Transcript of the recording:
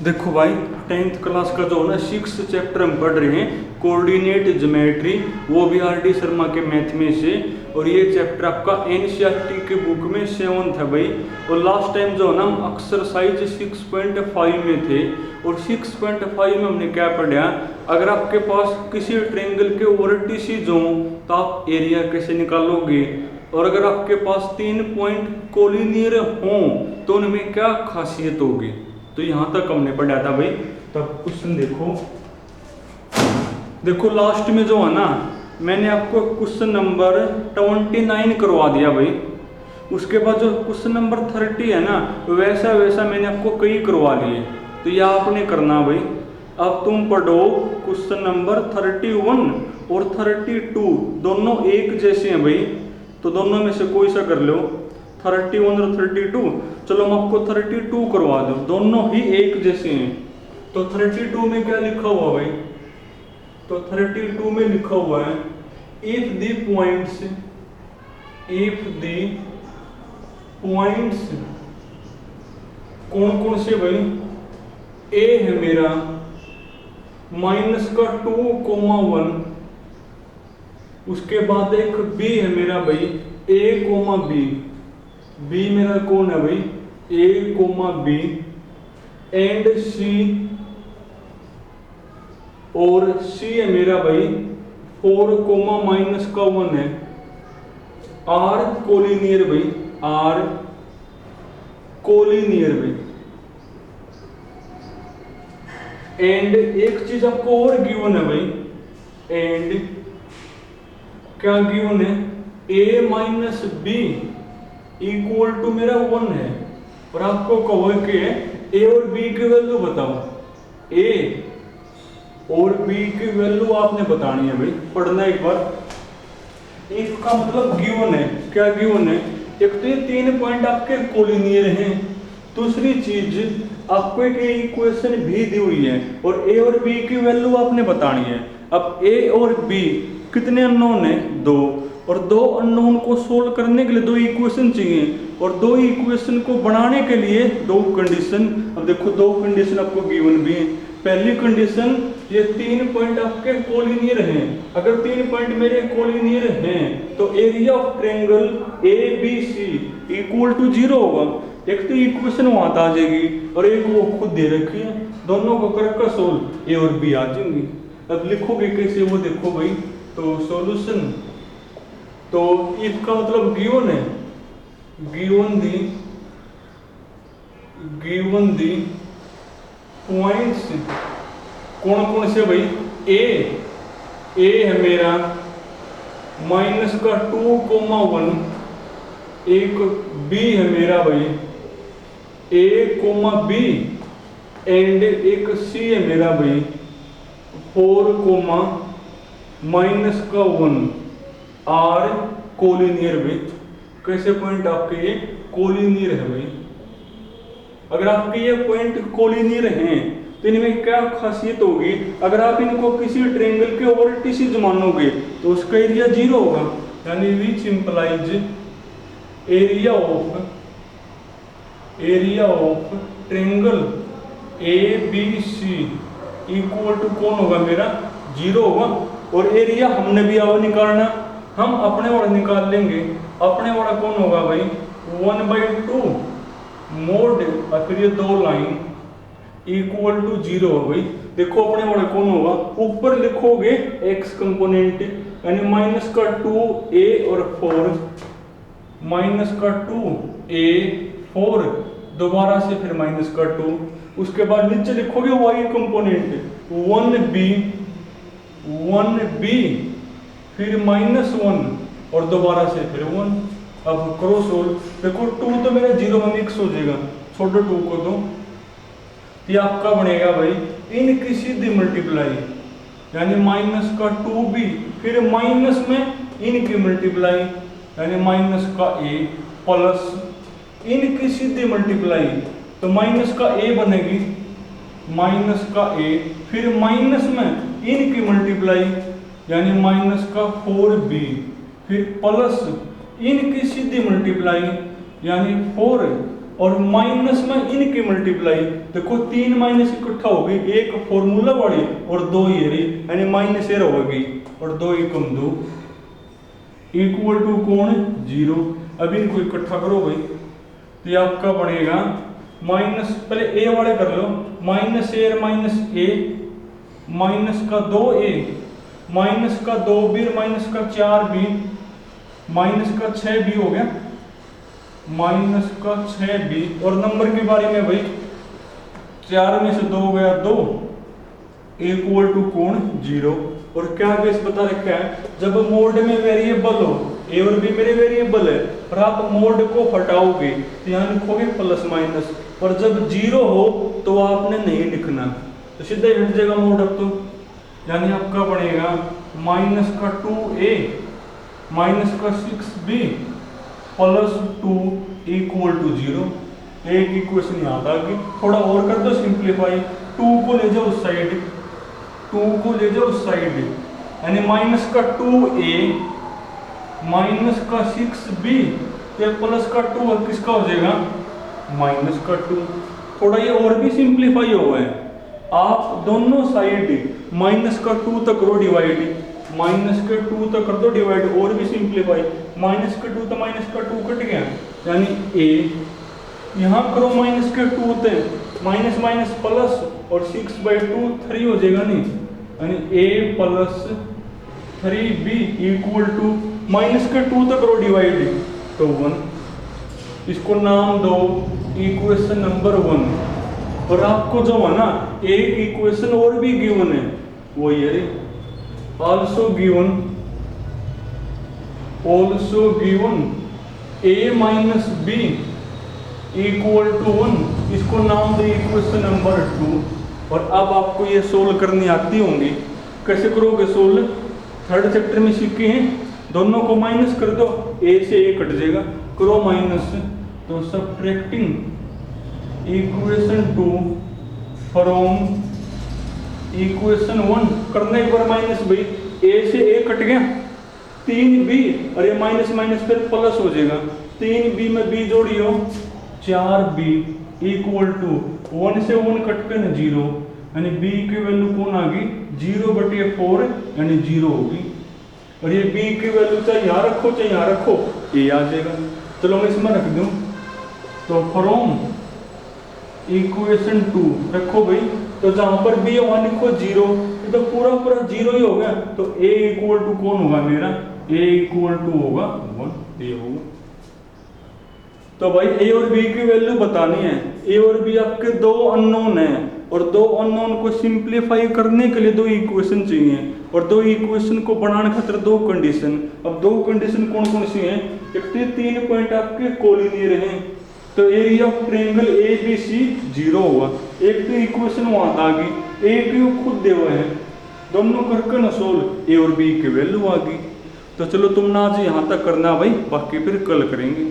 देखो भाई, 10th class का जो है ना 6th चैप्टर हम पढ़ रहे हैं कोऑर्डिनेट ज्योमेट्री, वो भी आर.डी. शर्मा के मैथ में से। और ये चैप्टर आपका एनसीईआरटी के बुक में 7th है भाई। और लास्ट टाइम जो है ना हम एक्सरसाइज 6.5 में थे, और 6.5 में हमने क्या पढ़ा, अगर आपके पास किसी ट्रायंगल के वर्टिसेस हों तो आप एरिया कैसे निकालोगे, और अगर आपके पास 3 पॉइंट कोलिनियर हों तो उनमें क्या खासियत होगी। तो यहां तक हमने पढ़ा था भाई। तब क्वेश्चन देखो लास्ट में जो है ना मैंने आपको क्वेश्चन नंबर 29 करवा दिया भाई। उसके बाद जो क्वेश्चन नंबर 30 है ना वैसा वैसा मैंने आपको कई करवा लिए। तो यह आपने करना भाई। अब तुम पढ़ो क्वेश्चन नंबर 31 और 32, दोनों एक जैसे हैं भाई, तो दोनों में से कोई सा कर लो, 31 और 32। चलो हम आपको 32 करवा दो, दोनों ही एक जैसे हैं। तो 32 में क्या लिखा हुआ भाई, तो 32 में लिखा हुआ है इफ द पॉइंट्स कौन कौन से भाई, ए है मेरा -2,1, उसके बाद एक बी है मेरा भाई a, बी मेरा कौन है भाई a, b एंड सी, और सी है मेरा भाई 4, -1 है। आर कोलिनियर भाई, आर कोलिनियर भाई। एंड एक चीज आपको और गिवन है भाई, एंड क्या गिवन है, a - b इक्वल टू मेरा 1 है। और आपको कहो कि a और b की वैल्यू बताओ, a और b की वैल्यू आपने बतानी है भाई, पढ़ना एक बार। इफ का मतलब गिवन है, क्या गिवन है, एक तो ये 3 पॉइंट आपके कोलिनियर हैं, दूसरी चीज आपको एक इक्वेशन भी दी हुई है और a और b की वैल्यू आपने बतानी है। अब a और b कितने अननोन है, 2, और 2 अननोन को सोल्व करने के लिए 2 इक्वेशन चाहिए, और 2 इक्वेशन को बनाने के लिए 2 कंडीशन। अब देखो 2 कंडीशन आपको गिवन भी है। पहली कंडीशन, ये 3 पॉइंट आपके कोलिनियर हैं। अगर 3 पॉइंट मेरे कोलिनियर हैं तो area of triangle ABC equal to 0 होगा। एक तो इक्वेशन वहां आ जाएगी और एक वो खुद दे रखी है, दोनों को करके सोल्व, ए और बी आ जाएंगी। अब लिखोगे कैसे वो देखो भाई, तो सॉल्यूशन, तो इफ का मतलब गिवन है, गिवन दी पॉइंट्स कौन कौन से भाई, ए है मेरा -2,1, एक बी है मेरा भाई a, b एंड एक सी है मेरा भाई 4, -1 आर कोलिनियर भाई। कैसे पॉइंट आपके ये कोलिनियर है भाई। अगर आपके ये पॉइंट कोलिनियर हैं तो इनमें क्या खासियत होगी, अगर आप इनको किसी ट्रायंगल के वर्टिसेस मानोगे तो उसका एरिया 0 होगा, यानी which implies area of triangle ABC equal to कौन होगा मेरा, 0 होगा। और एरिया हमने भी अब निकालना, हम अपने वाला निकाल लेंगे। अपने वाला कौन होगा भाई, 1/2 मोड, फिर ये 2 लाइन इक्वल टू 0 हो भाई। देखो अपने वाला कौन होगा, ऊपर लिखोगे x कंपोनेंट, यानी -2a और 4, -2a 4, दोबारा से फिर -2, उसके बाद नीचे लिखोगे y कंपोनेंट 1b फिर -1 और दोबारा से फिर 1। अब करो सोल्व, देखो 2 तो मेरा 0 में मिक्स हो जाएगा, छोड़ो 2 को, तो ये आपका बनेगा भाई इनकी सीधी मल्टीप्लाई, यानी -2b फिर माइनस में इनकी मल्टीप्लाई, यानी -a प्लस इनकी सीधी मल्टीप्लाई, तो -a बनेगी, -a फिर माइनस में इनकी मल्टीप्लाई, यानी -4b फिर प्लस इनकी सीधी मल्टीप्लाई, यानी 4 और माइनस में इनकी मल्टीप्लाई, देखो 3 माइनस इकट्ठा हो गई, एक फॉर्मूला वाली और 2 ये रही, यानी माइनस ये होगी और 2 एकम 2 इक्वल टू कौन 0। अब इनको इकट्ठा करो भाई, तो ये आपका बनेगा माइनस, पहले ए वाले कर लो, माइनस ए माइनस ए, माइनस का 2a, माइनस का 2b, माइनस का 4b, माइनस का 6b हो गया, माइनस का 6b। और नंबर के बारे में भाई 4 में से 2 गया 2 इक्वल टू कौन 0। और क्या बेस बता रखा है, जब मोड में वेरिएबल हो, ए और बी मेरे वेरिएबल है, और आप मोड को हटाओगे तो यहाँ लिखोगे प्लस माइनस, और जब 0 हो तो आपने नहीं लिखना, तो सीधा हट जाएगा मोड। अब तो यानी आपका बनेगा माइनस का 2a माइनस का 6b प्लस 2 इक्वल टू 0। एक इक्वेशन याद आ गई, थोड़ा और कर दो सिंप्लीफाई, 2 को ले जाओ उस साइड, 2 को ले जाओ उस साइड, यानी माइनस का 2a माइनस का 6b तो प्लस का 2 किसका हो जाएगा माइनस का 2। थोड़ा ये और भी सिंप्लीफाई हुआ है, आप दोनों साइड माइनस का 2 तक करो डिवाइड, माइनस के 2 तक कर दो डिवाइड, और भी सिंप्लीफाई, माइनस के 2 तो माइनस का 2 कट गया, यानी a यहाँ करो माइनस के 2 तक माइनस माइनस प्लस, और 6/2 3 हो जाएगा नहीं, यानी a plus 3b equal to minus के 2 तक करो डिवाइड तो 1। इसको नाम दो इक्वेशन नंबर 1। और आपको जो है ना एक इक्वेशन और भी गिवन है, वो ये also given a minus b equal to 1, इसको नाम दो इक्वेशन नंबर 2। और अब आपको ये सोल्व करनी आती होंगी, कैसे करोगे सोल्व, थर्ड चैप्टर में सीखे हैं, दोनों को माइनस कर दो, a से a कट जाएगा, करो माइनस, तो सब्ट्रैक्टिंग इक्वेशन 2 फ्रॉम इक्वेशन 1 करने एक बार माइनस, भाई a से a कट गया, 3b और ये माइनस माइनस फिर प्लस हो जाएगा, 3b में b जोड़ियो 4b इक्वल टू 1 से 1 कट कर 0, यानी b की वैल्यू कौन आ गई 0/4 यानी 0 होगी। और ये b की वैल्यू चाहे यहाँ रखो चाहे यहाँ रखो a आ जाएगा। चलो मैं इसमें रख दूं, तो फ्रॉम इक्वेशन 2 रखो भाई, तो जहां पर b वहां लिखो 0, ये तो पूरा पूरा 0 ही हो गया, तो a इक्वल टू कौन होगा मेरा, a इक्वल टू होगा 1, ये होगा। तो भाई a और b की वैल्यू बतानी है, a और b आपके दो अननोन है, और दो अननोन को सिंप्लीफाई करने के लिए दो इक्वेशन चाहिए, और दो इक्वेशन को बनाने खातिर दो कंडीशन। अब दो कंडीशन कौन कौन सी हैं, एक तो 3 पॉइंट आपके कोलिनियर हैं, तो एरिया ऑफ ट्रायंगल ABC 0 होगा, एक तो इक्वेशन वहां आ गई, एक ही खुद दे हुए हैं, दोनों करके ना सोल्व, a और b की वैल्यू आ गई। तो चलो तुम ना आज यहाँ तक करना भाई, बाकी फिर कल करेंगे।